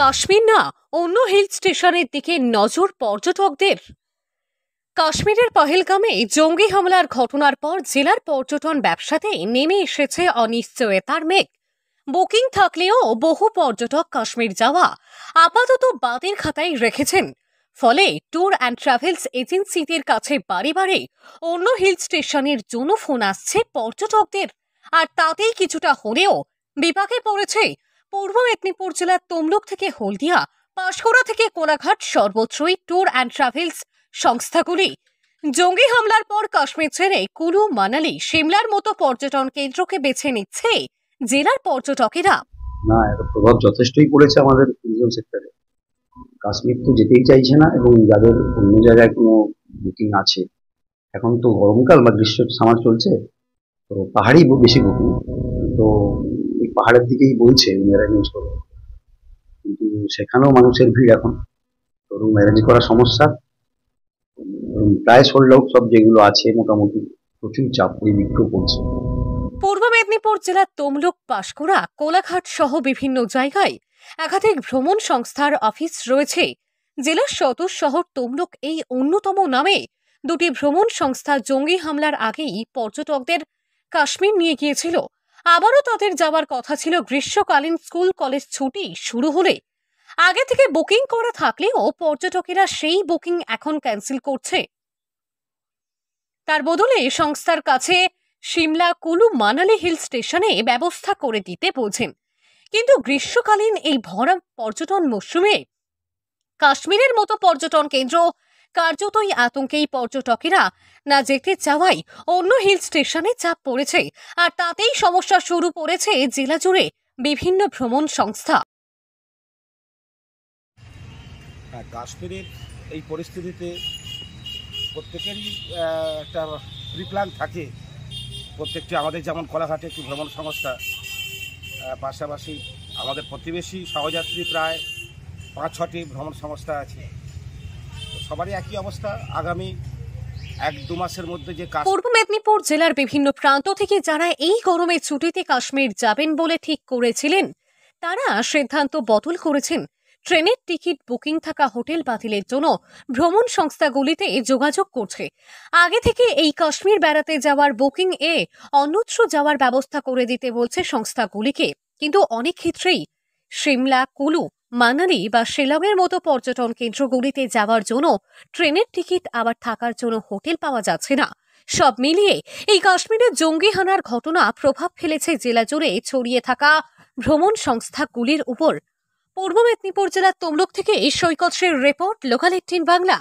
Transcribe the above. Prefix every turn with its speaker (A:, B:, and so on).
A: কাশ্মীর না অন্য হিল স্টেশনের দিকে নজর পর্যটকদের। কাশ্মীরের পহেলগামে জঙ্গি হামলার ঘটনার পর জেলার পর্যটন ব্যবসাতে নেমে এসেছে অনিশ্চয়তার মেঘ। বুকিং থাকলেও বহু পর্যটক কাশ্মীর যাওয়া আপাতত বাদের খাতায় রেখেছেন। ফলে ট্যুর অ্যান্ড ট্রাভেলস এজেন্সিদের কাছে বারে বারে অন্য হিল স্টেশনের জন্য ফোন আসছে পর্যটকদের। আর তাতেই কিছুটা হলেও বিপাকে পড়েছে পূর্ব মেদিনীপুর জেলার তমলুক থেকে হলদিয়া, পাঁশকুড়া থেকে কোলাঘাট সর্বত্রই ট্যুর অ্যান্ড ট্রাভেলস সংস্থাগুলি। জঙ্গি হামলার পর কাশ্মীর ছেড়ে কুলু, মানালি, সিমলার মতো পর্যটন কেন্দ্রকে বেছে নিচ্ছে জেলার পর্যটকেরা।
B: না, এর প্রভাব যথেষ্টই পড়েছে আমাদের ট্যুরিজম সেক্টরে। কাশ্মীর তো যেতেই চাইছে না, এবং যাদের অন্য জায়গায় কোনো বুকিং আছে, এখন তো গরমকাল বা গ্রীষ্ম সামার চলছে, তো পাহাড়ি বেশি বুকিং, তো এই পাহাড়ের দিকেই বলছে ম্যারেজ করে, কিন্তু সেখানেও মানুষের ভিড় এখন, তো ম্যারেজ করা সমস্যা। প্রায় সোল্ড আউট সব যেগুলো আছে, মোটামুটি প্রচুর চাপ, ওই বিক্ষোভ পড়ছে।
A: পূর্ব মেদিনীপুর জেলার তমলুক, পাঁশকুড়া, কোলাঘাট সহ বিভিন্ন জায়গায় একাধিক ভ্রমণ সংস্থার অফিস রয়েছে। জেলার সদর শহর তমলুক এই অন্যতম নামে দুটি ভ্রমণ সংস্থা জঙ্গি হামলার আগেই পর্যটকদের কাশ্মীর নিয়ে গিয়েছিল। আবারও তাদের যাওয়ার কথা ছিল গ্রীষ্মকালীন স্কুল কলেজ ছুটি শুরু হলে। আগে থেকে বুকিং করা থাকলেও পর্যটকেরা সেই বুকিং এখন ক্যান্সেল করছে। তার বদলে সংস্থার কাছে সিমলা, কুলু, মানালি হিল স্টেশনে ব্যবস্থা করে দিতে বলছেন। কিন্তু গ্রীষ্মকালীন এই ভরা পর্যটন মরশুমে কাশ্মীরের মতো পর্যটন কেন্দ্র কার্যতই আতঙ্কেই পর্যটকেরা না যেতে চাওয়ায় অন্য হিল স্টেশনে চাপ পড়েছে। আর তাতেই সমস্যা শুরু করেছে জেলা জুড়ে বিভিন্ন ভ্রমণ সংস্থা।
C: কাশ্মীরের এই পরিস্থিতিতে প্রত্যেকেরই একটা প্রিপ্ল্যান থাকে। প্রত্যেকটি আমাদের যেমন কোলাঘাটে একটি ভ্রমণ সংস্থা, পাশাপাশি আমাদের প্রতিবেশী সহযাত্রী প্রায় 5-6টি ভ্রমণ সংস্থা আছে। সবারই একই অবস্থা। আগামী 1-2 মাসের মধ্যে যে
A: পূর্ব মেদিনীপুর জেলার বিভিন্ন প্রান্ত থেকে যারা এই গরমে ছুটিতে কাশ্মীর যাবেন বলে ঠিক করেছিলেন, তারা সিদ্ধান্ত বদল করেছেন। ট্রেনের টিকিট বুকিং থাকা হোটেল বাতিলের জন্য ভ্রমণ সংস্থাগুলিতে যোগাযোগ করছে। আগে থেকে এই কাশ্মীর বেড়াতে যাওয়ার বুকিং অন্যত্র যাওয়ার ব্যবস্থা করে দিতে বলছে সংস্থাগুলিকে। কিন্তু অনেক ক্ষেত্রেই সিমলা, কুলু, মানালি বা শিলংয়ের মতো পর্যটন কেন্দ্রগুলিতে যাওয়ার জন্য ট্রেনের টিকিট, আবার থাকার জন্য হোটেল পাওয়া যাচ্ছে না। সব মিলিয়ে এই কাশ্মীরের জঙ্গি হানার ঘটনা প্রভাব ফেলেছে জেলা জুড়ে ছড়িয়ে থাকা ভ্রমণ সংস্থাগুলির উপর। পূর্ব মেদিনীপুর জেলার তমলুক থেকে সৈকত শের রিপোর্ট, লোকাল 18 বাংলা।